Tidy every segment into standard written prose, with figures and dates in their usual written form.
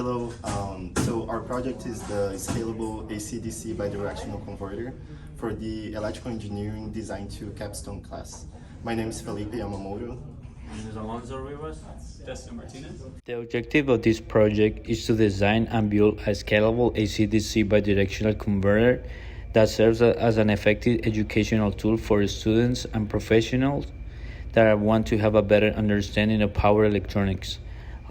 Hello. So our project is the scalable AC/DC bidirectional converter for the electrical engineering design to Capstone class. My name is Felipe Yamamoto. The objective of this project is to design and build a scalable AC/DC bidirectional converter that serves as an effective educational tool for students and professionals that want to have a better understanding of power electronics.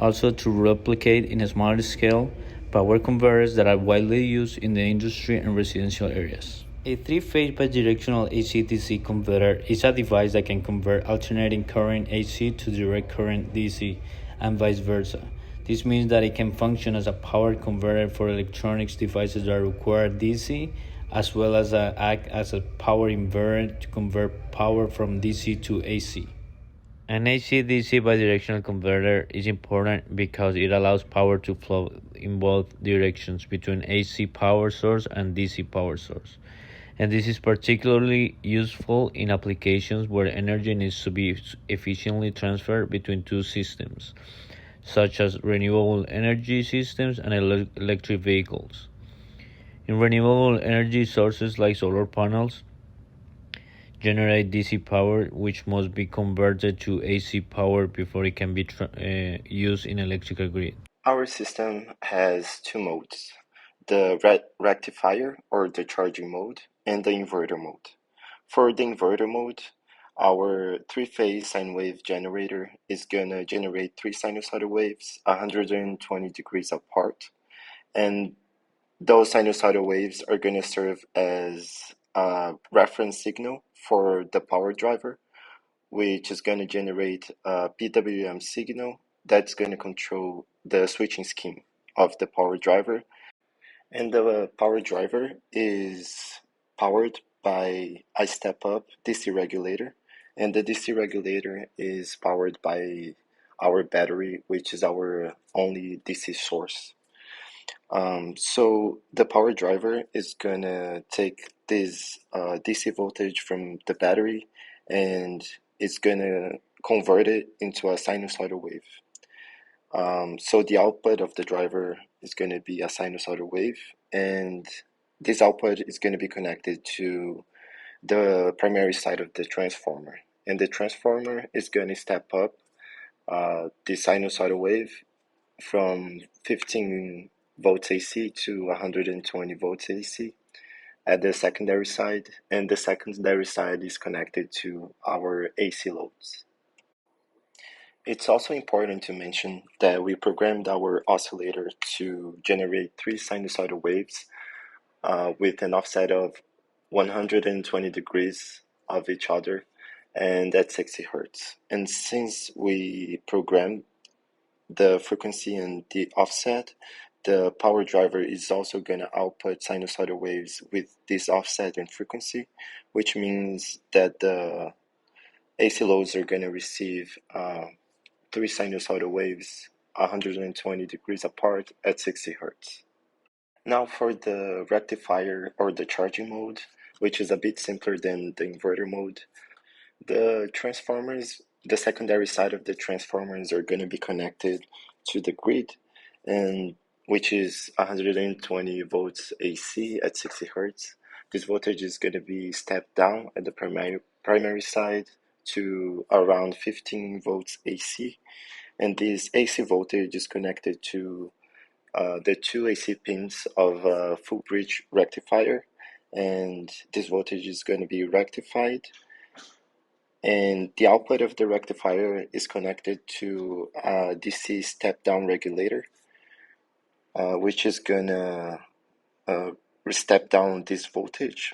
Also, to replicate in a smaller scale power converters that are widely used in the industry and residential areas. A three-phase bidirectional AC/DC converter is a device that can convert alternating current AC to direct current DC and vice versa. This means that it can function as a power converter for electronics devices that require DC, as well as act as a power inverter to convert power from DC to AC. An AC/DC bidirectional converter is important because it allows power to flow in both directions between AC power source and DC power source. And this is particularly useful in applications where energy needs to be efficiently transferred between two systems, such as renewable energy systems and electric vehicles. In renewable energy sources like solar panels, generate DC power, which must be converted to AC power before it can be used in electrical grid. Our system has two modes, the rectifier or the charging mode and the inverter mode. For the inverter mode, our three-phase sine wave generator is gonna generate three sinusoidal waves 120 degrees apart, and those sinusoidal waves are gonna serve as a reference signal for the power driver, which is going to generate a PWM signal that's going to control the switching scheme of the power driver. And the power driver is powered by a step-up DC regulator, and the DC regulator is powered by our battery, which is our only DC source. So the power driver is gonna take this DC voltage from the battery, and it's gonna convert it into a sinusoidal wave. So the output of the driver is gonna be a sinusoidal wave, and this output is gonna be connected to the primary side of the transformer. And the transformer is gonna step up the sinusoidal wave from 15 volts AC to 120 volts AC at the secondary side, and the secondary side is connected to our AC loads. It's also important to mention that we programmed our oscillator to generate three sinusoidal waves with an offset of 120 degrees of each other, and at 60 hertz. And since we programmed the frequency and the offset, the power driver is also going to output sinusoidal waves with this offset and frequency, which means that the AC loads are going to receive three sinusoidal waves 120 degrees apart at 60 hertz. Now for the rectifier or the charging mode, which is a bit simpler than the inverter mode. The transformers, the secondary side of the transformers are going to be connected to the grid, and which is 120 volts AC at 60 hertz. This voltage is going to be stepped down at the primary side to around 15 volts AC, and this AC voltage is connected to the two AC pins of a full bridge rectifier, and this voltage is going to be rectified, and the output of the rectifier is connected to a DC step-down regulator, which is gonna step down this voltage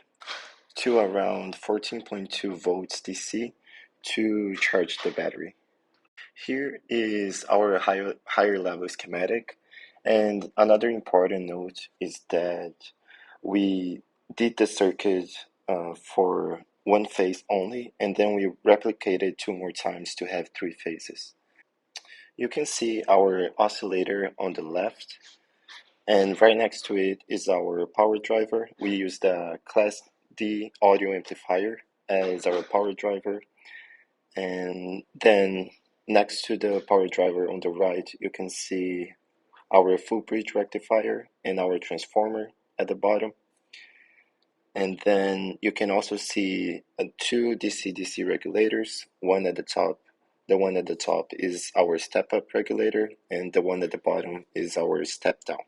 to around 14.2 volts DC to charge the battery. Here is our higher level schematic, and another important note is that we did the circuit for one phase only, and then we replicated two more times to have three phases. You can see our oscillator on the left, and right next to it is our power driver. We use the Class D audio amplifier as our power driver, and then next to the power driver on the right, you can see our full bridge rectifier, and our transformer at the bottom. And then you can also see two DC-DC regulators, one at the top. The one at the top is our step-up regulator, and the one at the bottom is our step-down.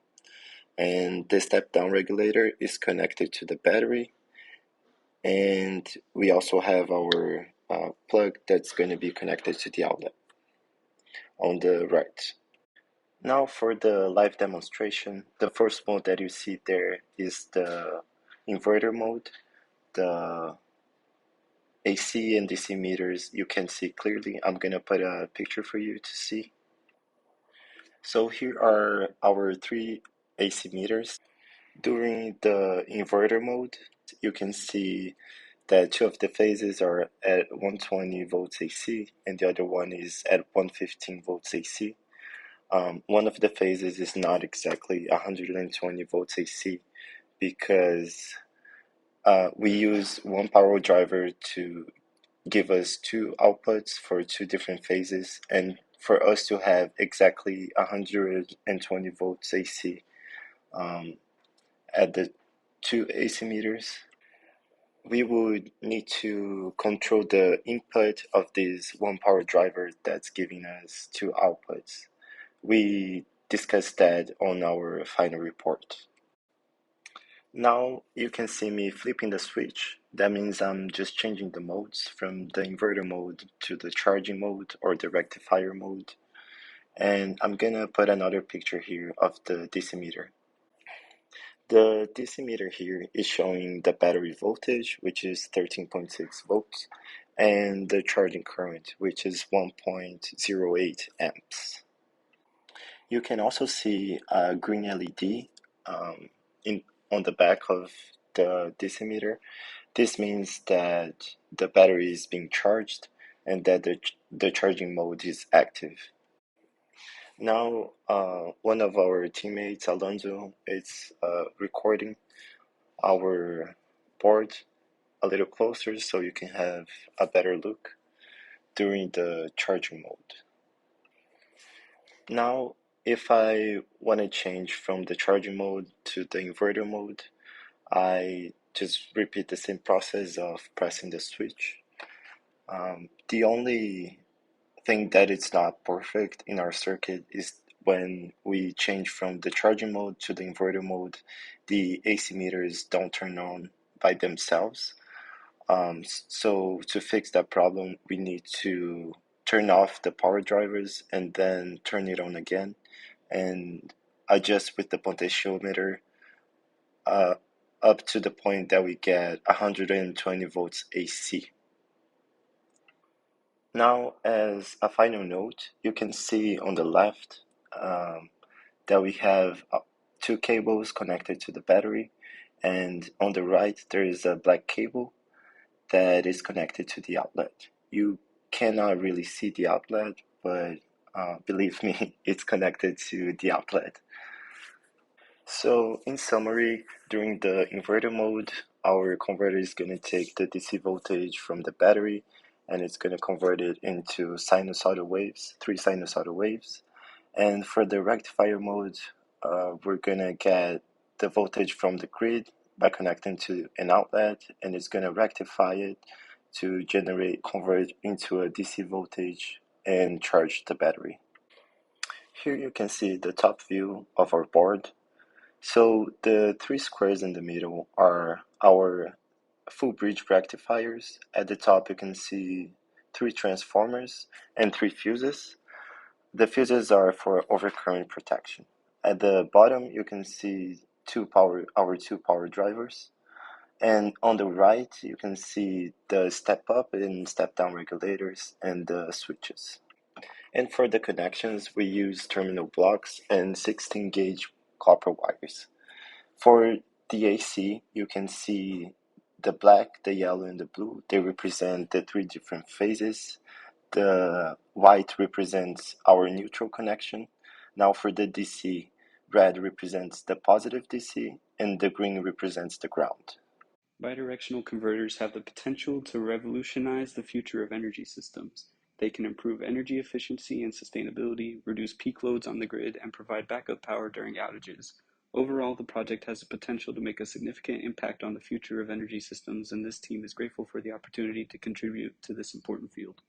And the step-down regulator is connected to the battery, and we also have our plug that's going to be connected to the outlet on the right. Now for the live demonstration, the first mode that you see there is the inverter mode. The AC and DC meters you can see clearly. I'm gonna put a picture for you to see. So here are our three AC meters. During the inverter mode, you can see that two of the phases are at 120 volts AC and the other one is at 115 volts AC. One of the phases is not exactly 120 volts AC because we use one power driver to give us two outputs for two different phases, and for us to have exactly 120 volts AC at the two AC meters, we would need to control the input of this one power driver that's giving us two outputs. We discussed that on our final report. Now you can see me flipping the switch. That means I'm just changing the modes from the inverter mode to the charging mode or the rectifier mode. And I'm gonna put another picture here of the DC meter. The DC meter here is showing the battery voltage, which is 13.6 volts, and the charging current, which is 1.08 amps. You can also see a green LED in on the back of the DC meter. This means that the battery is being charged and that the charging mode is active. Now, one of our teammates, Alonso, is recording our board a little closer so you can have a better look during the charging mode. Now, if I want to change from the charging mode to the inverter mode, I just repeat the same process of pressing the switch. The only thing that it's not perfect in our circuit is when we change from the charging mode to the inverter mode, the AC meters don't turn on by themselves. So to fix that problem, we need to turn off the power drivers and then turn it on again and adjust with the potentiometer uh, up to the point that we get 120 volts AC. Now, as a final note, you can see on the left um, that we have two cables connected to the battery, and on the right there is a black cable that is connected to the outlet. You cannot really see the outlet, but believe me, it's connected to the outlet. So, in summary, during the inverter mode, our converter is going to take the DC voltage from the battery and it's going to convert it into sinusoidal waves, three sinusoidal waves. And for the rectifier mode, we're going to get the voltage from the grid by connecting to an outlet, and it's going to rectify it to convert into a DC voltage and charge the battery. Here you can see the top view of our board. So the three squares in the middle are our full bridge rectifiers. At the top you can see three transformers and three fuses. The fuses are for overcurrent protection. At the bottom you can see our two power drivers. And on the right you can see the step up and step down regulators and the switches. And for the connections we use terminal blocks and 16 gauge copper wires. For the AC, you can see the black, the yellow, and the blue. They represent the three different phases. The white represents our neutral connection. Now for the DC, red represents the positive DC, and the green represents the ground. Bidirectional converters have the potential to revolutionize the future of energy systems. They can improve energy efficiency and sustainability, reduce peak loads on the grid, and provide backup power during outages. Overall, the project has the potential to make a significant impact on the future of energy systems, and this team is grateful for the opportunity to contribute to this important field.